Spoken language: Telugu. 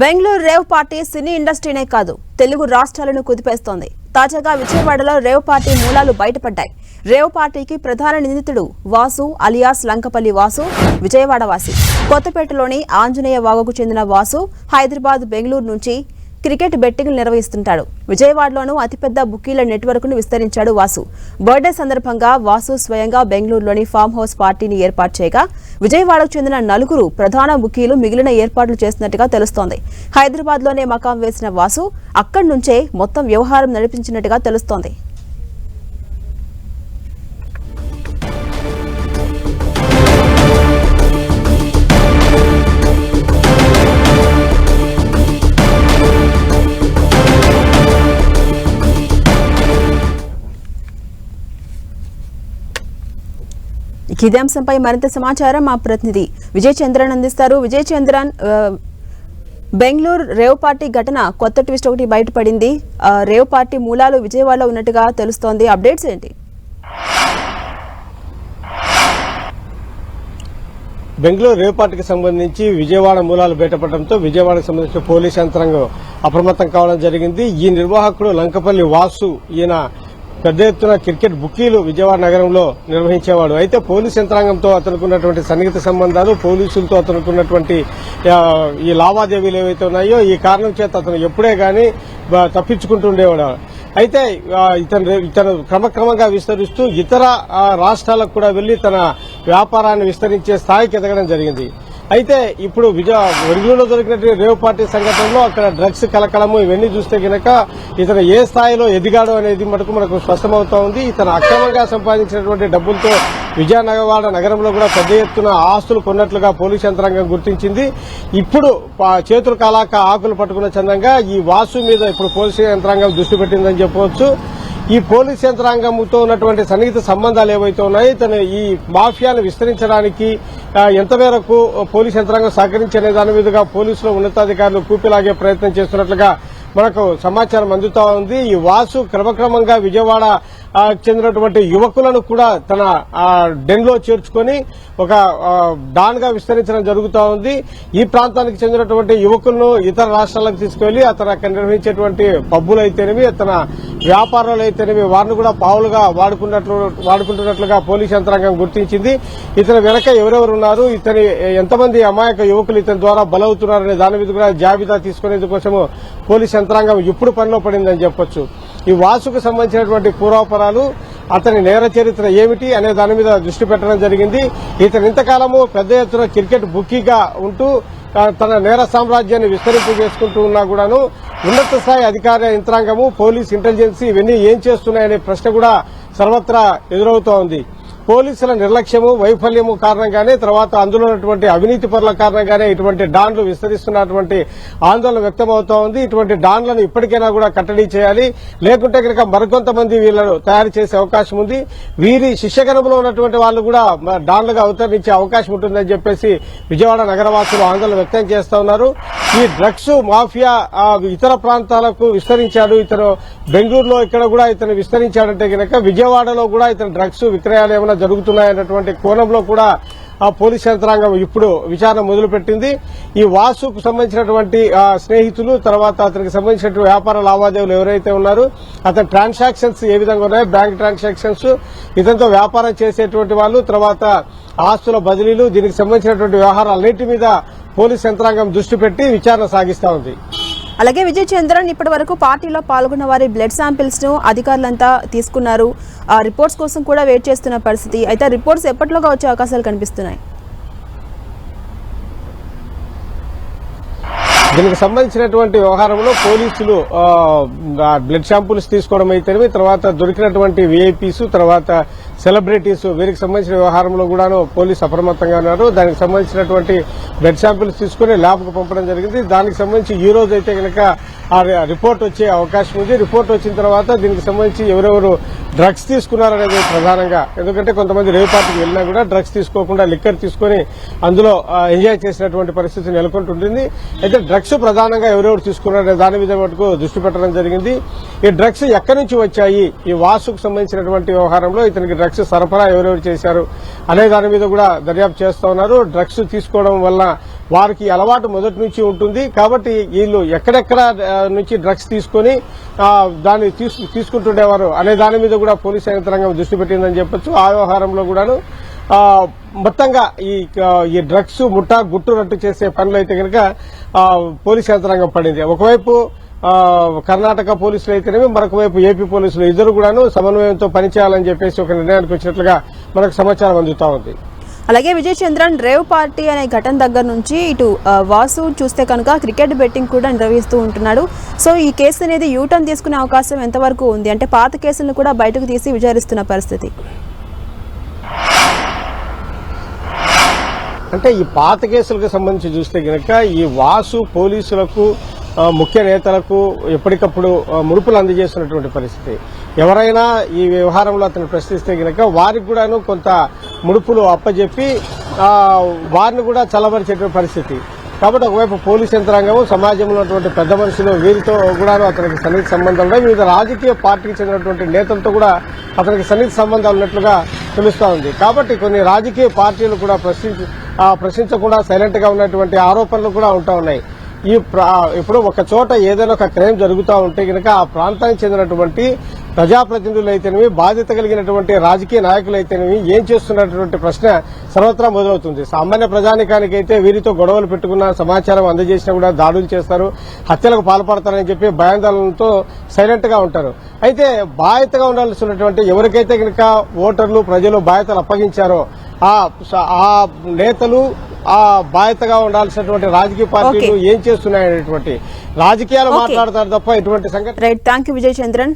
బెంగళూరు రేవ్ పార్టీ సినీ ఇండస్ట్రీనే కాదు తెలుగు రాష్ట్రాలను కుదిపేస్తోంది. తాజాగా విజయవాడలో రేవ్ పార్టీ మూలాలు బయటపడ్డాయి. రేవ్ పార్టీకి ప్రధాన నిందితుడు వాసు అలియాస్ లంకపల్లి వాసు విజయవాడ వాసి. కొత్తపేటలోని ఆంజనేయ వాగుకు చెందిన వాసు హైదరాబాద్, బెంగళూరు నుంచి క్రికెట్ బెట్టింగ్లు నిర్వహిస్తుంటాడు. విజయవాడలోనూ అతిపెద్ద బుకీల నెట్వర్క్ను విస్తరించాడు వాసు. బర్త్డే సందర్భంగా వాసు స్వయంగా బెంగళూరులోని ఫామ్ హౌస్ పార్టీని ఏర్పాటు చేయగా విజయవాడకు చెందిన 4 ప్రధాన బుకీలు మిగిలిన ఏర్పాట్లు చేస్తున్నట్టుగా తెలుస్తోంది. హైదరాబాద్లోనే మకాం వేసిన వాసు అక్కడి నుంచే మొత్తం వ్యవహారం నడిపించినట్టుగా తెలుస్తోంది. ఇదే అంశంపై మరింత సమాచారం మా ప్రతినిధి విజయ్ చంద్రన్ అందిస్తారు. విజయ్ చంద్రన్, బెంగళూరు రేవ్ పార్టీ ఘటన కొత్త ట్విస్ట్ ఒకటి బయటపడింది. రేవ్ పార్టీ మూలాలు విజయవాడలో ఉన్నట్టుగా తెలుస్తోంది. అప్డేట్స్ ఏంటి? బెంగళూరు రేవ్ పార్టీకి సంబంధించి విజయవాడ మూలాలు బయటపడడంతో విజయవాడకు సంబంధించిన పోలీసు యంత్రాంగం అప్రమత్తం కావడం జరిగింది. ఈ నిర్వాహకుడు లంకపల్లి వాసు ఈయన పెద్ద ఎత్తున క్రికెట్ బుకీలు విజయవాడ నగరంలో నిర్వహించేవాడు. అయితే పోలీసు యంత్రాంగంతో అతనుకున్నటువంటి సన్నిహిత సంబంధాలు, పోలీసులతో అతనుకున్నటువంటి ఈ లావాదేవీలు ఏవైతే ఉన్నాయో ఈ కారణం చేత అతను ఎప్పుడే గానీ తప్పించుకుంటుండేవాడు. అయితే ఇతను క్రమక్రమంగా విస్తరిస్తూ ఇతర రాష్ట్రాలకు కూడా వెళ్లి తన వ్యాపారాన్ని విస్తరించే స్థాయికి ఎదగడం జరిగింది. అయితే ఇప్పుడు బెంగళూరులో దొరికినటువంటి రేవ్ పార్టీ సంఘటనలో అక్కడ డ్రగ్స్ కలకలము ఇవన్నీ చూస్తే గనక ఇతను ఏ స్థాయిలో ఎదిగాడు అనేది మనకు స్పష్టమవుతా ఉంది. ఇతను అక్రమంగా సంపాదించినటువంటి డబ్బులతో విజయవాడ నగరంలో కూడా పెద్ద ఎత్తున ఆస్తులు కొన్నట్లుగా పోలీసు యంత్రాంగం గుర్తించింది. ఇప్పుడు చేతులు కాలాక ఆకులు పట్టుకున్న చందంగా ఈ వాసు మీద ఇప్పుడు పోలీసు యంత్రాంగం దృష్టి పెట్టిందని చెప్పవచ్చు. ఈ పోలీసు యంత్రాంగంతో ఉన్నటువంటి సన్నిహిత సంబంధాలు ఏవైతే ఉన్నాయో తను ఈ మాఫియాను విస్తరించడానికి ఎంత మేరకు పోలీసు యంత్రాంగం సహకరించనే దాని మీదుగా పోలీసులు ఉన్నతాధికారులు కూపిలాగే ప్రయత్నం చేస్తున్నట్లుగా మనకు సమాచారం అందుతా ఉంది. ఈ వాసు క్రమక్రమంగా విజయవాడ చెందినటువంటి యువకులను కూడా తన డెన్లో చేర్చుకుని ఒక డాన్ గా విస్తరించడం జరుగుతూ ఉంది. ఈ ప్రాంతానికి చెందినటువంటి యువకులను ఇతర రాష్ట్రాలకు తీసుకువెళ్లి అతను అక్కడ నిర్వహించేటువంటి పబ్బులైతేనేమి, తన వ్యాపారాలు అయితేనేమి వారిని కూడా పావులుగా వాడుకుంటున్నట్లుగా పోలీసు యంత్రాంగం గుర్తించింది. ఇతని వెనక ఎవరెవరు ఉన్నారు, ఇతని ఎంతమంది అమాయక యువకులు ఇతని ద్వారా బలవుతున్నారనే దాని మీద కూడా జాబితా తీసుకునేందుకోసము పోలీసు యంత్రాంగం ఇప్పుడు పనిలో పడిందని చెప్పొచ్చు. ఈ వాసుకు సంబంధించినటువంటి పూర్వాపరాలు, అతని నేర చరిత్ర ఏమిటి అనే దాని మీద దృష్టి పెట్టడం జరిగింది. ఇతను ఇంతకాలము పెద్ద ఎత్తున క్రికెట్ బుకీగా ఉంటూ తన నేర సామ్రాజ్యాన్ని విస్తరింపు చేసుకుంటూ ఉన్నా కూడాను ఉన్నత స్థాయి అధికార యంత్రాంగము, పోలీస్ ఇంటెలిజెన్స్ ఇవన్నీ ఏం చేస్తున్నాయనే ప్రశ్న కూడా సర్వత్రా ఎదురవుతోంది ఉంది. పోలీసుల నిర్లక్ష్యము, వైఫల్యము కారణంగానే, తర్వాత అందులో ఉన్నటువంటి అవినీతి పరుల కారణంగానే ఇటువంటి డాన్లు విస్తరిస్తున్నటువంటి ఆందోళన వ్యక్తమవుతా ఉంది. ఇటువంటి డాన్లను ఇప్పటికైనా కూడా కట్టడి చేయాలి, లేకుంటే కనుక మరికొంతమంది వీళ్లను తయారు చేసే అవకాశం ఉంది. వీరి శిష్యగణంలో ఉన్నటువంటి వాళ్లు కూడా డాన్లుగా అవతరించే అవకాశం ఉంటుందని చెప్పేసి విజయవాడ నగరవాసులు ఆందోళన వ్యక్తం చేస్తా ఉన్నారు. ఈ డ్రగ్స్ మాఫియా ఇతర ప్రాంతాలకు విస్తరించాడు. ఇతను బెంగళూరులో ఇక్కడ కూడా ఇతను విస్తరించాడంటే కనుక విజయవాడలో కూడా ఇతను డ్రగ్స్ విక్రయాలు ఏమైనా జరుగుతున్నాయన్నటువంటి కోణంలో కూడా ఆ పోలీసు యంత్రాంగం ఇప్పుడు విచారణ మొదలుపెట్టింది. ఈ వాసుకు సంబంధించినటువంటి స్నేహితులు, తర్వాత అతనికి సంబంధించినటువంటి వ్యాపార లావాదేవీలు ఎవరైతే ఉన్నారో అతని ట్రాన్సాక్షన్స్ ఏ విధంగా ఉన్నాయో, బ్యాంక్ ట్రాన్సాక్షన్స్, ఇతనితో వ్యాపారం చేసేటువంటి వాళ్ళు, తర్వాత ఆస్తుల బదిలీలు, దీనికి సంబంధించినటువంటి వ్యవహారాలన్నింటి మీద పోలీసు యంత్రాంగం దృష్టి పెట్టి విచారణ సాగిస్తా ఉంది. అలాగే విజయ్ చంద్రన్, ఇప్పటి వరకు పార్టీలో పాల్గొన్న వారి బ్లడ్ శాంపిల్స్ ను అధికారులంతా తీసుకున్నారు. రిపోర్ట్స్ కోసం కూడా వెయిట్ చేస్తున్న పరిస్థితి. అయితే రిపోర్ట్స్ ఎప్పటిలోగా వచ్చే అవకాశాలు కనిపిస్తున్నాయి? దీనికి సంబంధించినటువంటి వ్యవహారంలో పోలీసులు బ్లడ్ శాంపుల్స్ తీసుకోవడం అయితేనేమి, తర్వాత దొరికినటువంటి వీఐపీస్, తర్వాత సెలబ్రిటీస్, వీరికి సంబంధించిన వ్యవహారంలో కూడాను పోలీసు అప్రమత్తంగా ఉన్నారు. దానికి సంబంధించినటువంటి బ్లడ్ శాంపుల్స్ తీసుకుని ల్యాబ్కు పంపడం జరిగింది. దానికి సంబంధించి ఈ రోజు అయితే కనుక ఆ రిపోర్ట్ వచ్చే అవకాశం ఉంది. రిపోర్ట్ వచ్చిన తర్వాత దీనికి సంబంధించి ఎవరెవరు డ్రగ్స్ తీసుకున్నారనేది ప్రధానంగా, ఎందుకంటే కొంతమంది రేవ్ పార్టీకి వెళ్ళినా కూడా డ్రగ్స్ తీసుకోకుండా లిక్కర్ తీసుకుని అందులో ఎంజాయ్ చేసినటువంటి పరిస్థితి నెలకొంటుంటుంది. అయితే డ్రగ్స్ ప్రధానంగా ఎవరెవరు తీసుకున్నారనే దాని మీద మటుకు దృష్టి పెట్టడం జరిగింది. ఈ డ్రగ్స్ ఎక్కడి నుంచి వచ్చాయి, ఈ వాసుకు సంబంధించినటువంటి వ్యవహారంలో ఇతనికి డ్రగ్స్ సరఫరా ఎవరెవరు చేశారు అనే దాని మీద కూడా దర్యాప్తు చేస్తా ఉన్నారు. డ్రగ్స్ తీసుకోవడం వల్ల వారికి అలవాటు మొదటి నుంచి ఉంటుంది. కాబట్టి వీళ్ళు ఎక్కడెక్కడ నుంచి డ్రగ్స్ తీసుకొని దాన్ని తీసుకుంటుండేవారు అనే దాని మీద కూడా పోలీసు యంత్రాంగం దృష్టి పెట్టిందని చెప్పొచ్చు. ఆ వ్యవహారంలో కూడాను మొత్తంగా ఈ డ్రగ్స్ ముఠా గుట్టు రట్టు చేసే పనులు అయితే కనుక పోలీసు యంత్రాంగం పడింది. ఒకవైపు కర్ణాటక పోలీసులు అయితేనేమి, మరొక వైపు ఏపీ పోలీసులు ఇద్దరు కూడాను సమన్వయంతో పనిచేయాలని చెప్పేసి ఒక నిర్ణయానికి వచ్చినట్లుగా మనకు సమాచారం అందుతా ఉంది. అలాగే విజయ్ చంద్రన్, రేవ్ పార్టీ అనే ఘటన దగ్గర నుంచి ఇటు వాసు చూస్తే కనుక క్రికెట్ బెట్టింగ్ కూడా నిర్వహిస్తూ ఉంటున్నాడు. సో ఈ కేసు అనేది యూటర్న్ తీసుకునే అవకాశం ఎంతవరకు ఉంది? అంటే పాత కేసులను కూడా బయటకు తీసి విచారిస్తున్న పరిస్థితి. అంటే ఈ పాత కేసులకు సంబంధించి చూస్తే గనక ఈ వాసు పోలీసులకు ముఖ్య నేతలకు ఎప్పటికప్పుడు ముడుపులు అందజేస్తున్నటువంటి పరిస్థితి. ఎవరైనా ఈ వ్యవహారంలో అతను ప్రశ్నిస్తే గనక వారికి కూడాను కొంత ముడుపులు అప్పజెప్పి వారిని కూడా చల్లబరిచేటువంటి పరిస్థితి. కాబట్టి ఒకవైపు పోలీస్ యంత్రాంగము, సమాజంలో ఉన్నటువంటి పెద్ద మనుషులు వీరితో కూడా అతనికి సన్నిహిత సంబంధాలు ఉన్నాయి. వివిధ రాజకీయ పార్టీకి చెందినటువంటి నేతలతో కూడా అతనికి సన్నిహిత సంబంధాలు ఉన్నట్లుగా తెలుస్తా ఉంది. కాబట్టి కొన్ని రాజకీయ పార్టీలు కూడా ప్రశ్నించకుండా సైలెంట్ గా ఉన్నటువంటి ఆరోపణలు కూడా ఉంటా ఉన్నాయి. ఇప్పుడు ఒక చోట ఏదైనా ఒక క్రైమ్ జరుగుతూ ఉంటే గనక ఆ ప్రాంతానికి చెందినటువంటి ప్రజాప్రతినిధులు అయితేనేవి, బాధ్యత కలిగినటువంటి రాజకీయ నాయకులు అయితేనేవి ఏం చేస్తున్నటువంటి ప్రశ్న సర్వత్రా మొదలవుతుంది. సామాన్య ప్రజానికానికి అయితే వీరితో గొడవలు పెట్టుకున్న సమాచారం అందజేసినా కూడా దాడులు చేస్తారు, హత్యలకు పాల్పడతారని చెప్పి భయాందోళనతో సైలెంట్ గా ఉంటారు. అయితే బాధ్యతగా ఉండాల్సినటువంటి ఎవరికైతే కనుక ఓటర్లు ప్రజలు బాధ్యతలు అప్పగించారో ఆ నేతలు, ఆ బాధ్యతగా ఉండాల్సినటువంటి రాజకీయ పార్టీలు ఏం చేస్తున్నాయనేటువంటి రాజకీయాలు మాట్లాడతారు తప్ప ఇటువంటి సంగతి. Right, thank you Vijay Chandran.